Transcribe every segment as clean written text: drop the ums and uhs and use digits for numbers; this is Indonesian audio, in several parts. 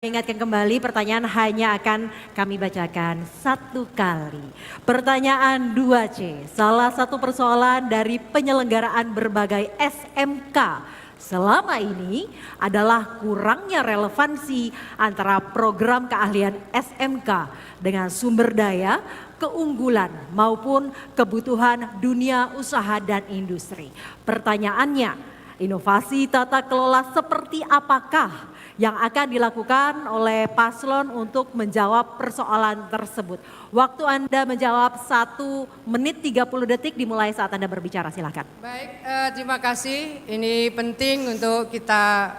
Ingatkan kembali pertanyaan hanya akan kami bacakan satu kali. Pertanyaan 2C, salah satu persoalan dari penyelenggaraan berbagai SMK selama ini adalah kurangnya relevansi antara program keahlian SMK dengan sumber daya, keunggulan maupun kebutuhan dunia usaha dan industri. Pertanyaannya, inovasi tata kelola seperti apakah yang akan dilakukan oleh paslon untuk menjawab persoalan tersebut? Waktu Anda menjawab 1 menit 30 detik dimulai saat Anda berbicara, silakan. Baik, terima kasih. Ini penting untuk kita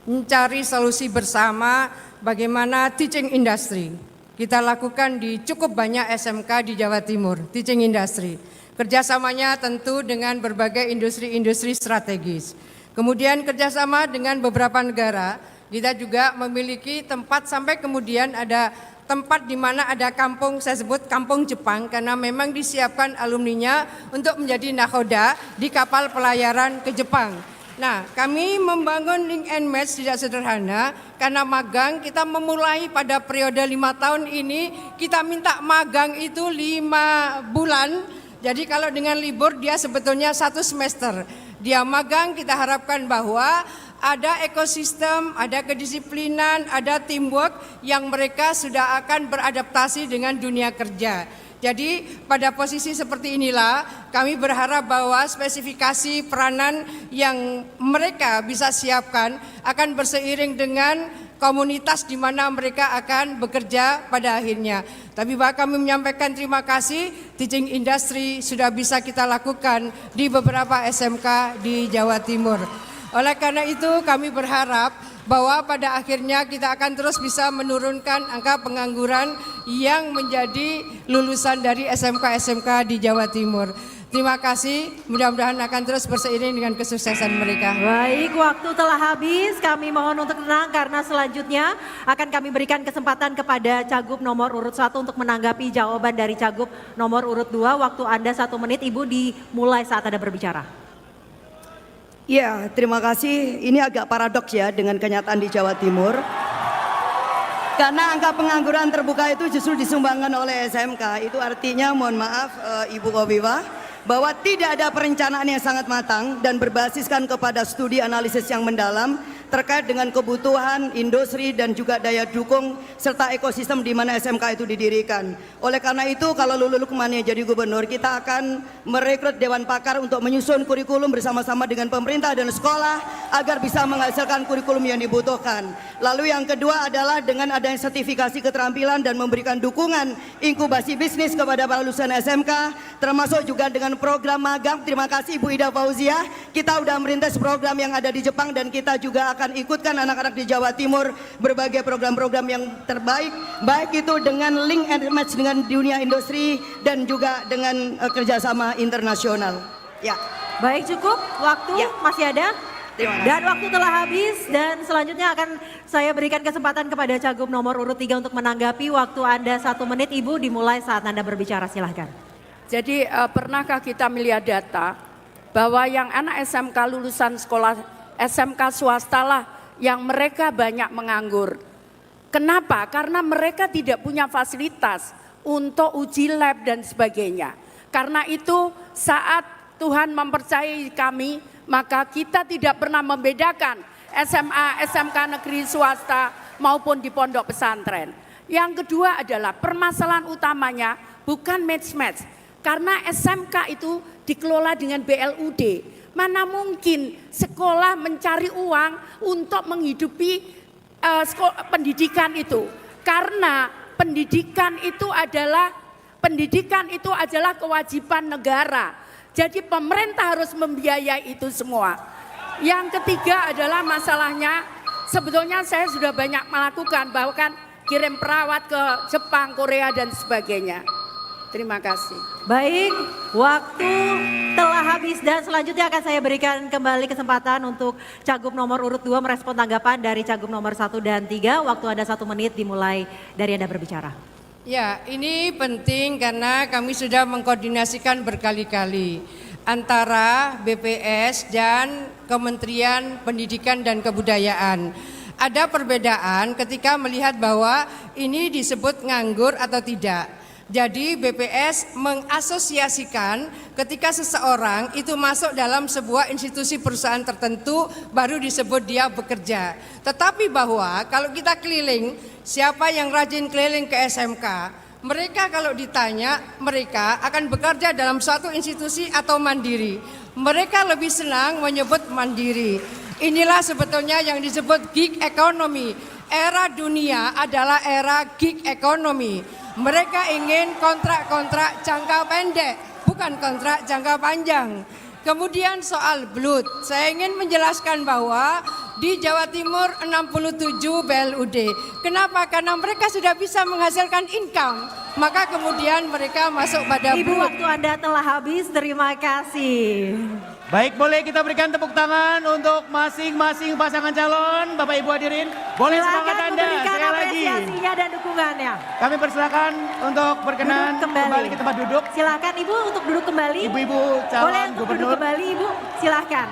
mencari solusi bersama bagaimana teaching industry. Kita lakukan di cukup banyak SMK di Jawa Timur, teaching industry. Kerjasamanya tentu dengan berbagai industri-industri strategis. Kemudian kerjasama dengan beberapa negara. Kita juga memiliki tempat sampai kemudian ada tempat di mana ada kampung, saya sebut kampung Jepang, karena memang disiapkan alumninya untuk menjadi nakhoda di kapal pelayaran ke Jepang. Nah, kami membangun link and match tidak sederhana karena magang kita memulai pada periode 5 tahun ini, kita minta magang itu 5 bulan. Jadi kalau dengan libur dia sebetulnya 1 semester. Dia magang, kita harapkan bahwa ada ekosistem, ada kedisiplinan, ada teamwork yang mereka sudah akan beradaptasi dengan dunia kerja. Jadi pada posisi seperti inilah kami berharap bahwa spesifikasi peranan yang mereka bisa siapkan akan berseiring dengan komunitas di mana mereka akan bekerja pada akhirnya. Tapi bahwa kami menyampaikan terima kasih, teaching industry sudah bisa kita lakukan di beberapa SMK di Jawa Timur. Oleh karena itu kami berharap bahwa pada akhirnya kita akan terus bisa menurunkan angka pengangguran yang menjadi lulusan dari SMK-SMK di Jawa Timur. Terima kasih, mudah-mudahan akan terus berseiring dengan kesuksesan mereka. Baik, waktu telah habis, kami mohon untuk tenang karena selanjutnya akan kami berikan kesempatan kepada Cagup nomor urut 1 untuk menanggapi jawaban dari Cagup nomor urut 2. Waktu Anda 1 menit, Ibu dimulai saat Anda berbicara. Ya, terima kasih. Ini agak paradoks ya dengan kenyataan di Jawa Timur. Karena angka pengangguran terbuka itu justru disumbangkan oleh SMK. Itu artinya, mohon maaf Ibu Khofifah, bahwa tidak ada perencanaan yang sangat matang dan berbasiskan kepada studi analisis yang mendalam terkait dengan kebutuhan industri dan juga daya dukung serta ekosistem di mana SMK itu didirikan. Oleh karena itu kalau Lulu Lukman yang jadi gubernur, kita akan merekrut Dewan Pakar untuk menyusun kurikulum bersama-sama dengan pemerintah dan sekolah agar bisa menghasilkan kurikulum yang dibutuhkan. Lalu yang kedua adalah dengan adanya sertifikasi keterampilan dan memberikan dukungan inkubasi bisnis kepada para lulusan SMK, termasuk juga dengan program magang. Terima kasih Ibu Ida Fauziah, kita sudah merintis program yang ada di Jepang dan kita juga akan ikutkan anak-anak di Jawa Timur berbagai program-program yang terbaik, baik itu dengan link and match dengan dunia industri dan juga dengan kerjasama internasional. Ya. Baik, cukup waktu masih ada. Dan waktu telah habis dan selanjutnya akan saya berikan kesempatan kepada Cagup nomor urut 3 untuk menanggapi. Waktu Anda 1 menit, Ibu dimulai saat Anda berbicara, silahkan. Jadi pernahkah kita melihat data bahwa yang anak SMK lulusan sekolah SMK swasta lah yang mereka banyak menganggur. Kenapa? Karena mereka tidak punya fasilitas untuk uji lab dan sebagainya. Karena itu saat Tuhan mempercayai kami, maka kita tidak pernah membedakan SMA, SMK negeri swasta maupun di pondok pesantren. Yang kedua adalah permasalahan utamanya bukan match-match. Karena SMK itu dikelola dengan BLUD. Mana mungkin sekolah mencari uang untuk menghidupi pendidikan itu. Karena pendidikan itu adalah kewajiban negara. Jadi pemerintah harus membiayai itu semua. Yang ketiga adalah masalahnya, sebetulnya saya sudah banyak melakukan, bahkan kirim perawat ke Jepang, Korea dan sebagainya. Terima kasih. Baik, waktu telah habis dan selanjutnya akan saya berikan kembali kesempatan untuk Cagup nomor urut 2 merespon tanggapan dari Cagup nomor 1 dan 3. Waktu Anda 1 menit dimulai dari Anda berbicara. Ya, ini penting karena kami sudah mengkoordinasikan berkali-kali antara BPS dan Kementerian Pendidikan dan Kebudayaan. ada perbedaan ketika melihat bahwa ini disebut nganggur atau tidak. Jadi BPS mengasosiasikan ketika seseorang itu masuk dalam sebuah institusi perusahaan tertentu baru disebut dia bekerja. Tetapi bahwa kalau kita keliling, siapa yang rajin keliling ke SMK, mereka kalau ditanya mereka akan bekerja dalam suatu institusi atau mandiri. Mereka lebih senang menyebut mandiri. Inilah sebetulnya yang disebut gig economy. Era dunia adalah era gig economy. Mereka ingin kontrak-kontrak jangka pendek, bukan kontrak jangka panjang. Kemudian soal BLUT, saya ingin menjelaskan bahwa di Jawa Timur 67 BLUD. Kenapa? Karena mereka sudah bisa menghasilkan income, maka kemudian mereka masuk pada Ibu, BLUT. waktu Anda telah habis, terima kasih. Baik, boleh kita berikan tepuk tangan untuk masing-masing pasangan calon. Bapak Ibu hadirin, boleh semangat Silakan Anda memberikan sekali lagi. apresiasinya dan dukungannya. Kami persilakan untuk berkenan Duduk kembali. kembali ke tempat duduk. Silakan Ibu untuk duduk kembali. Ibu-ibu calon Boleh untuk gubernur. duduk kembali Ibu, silakan.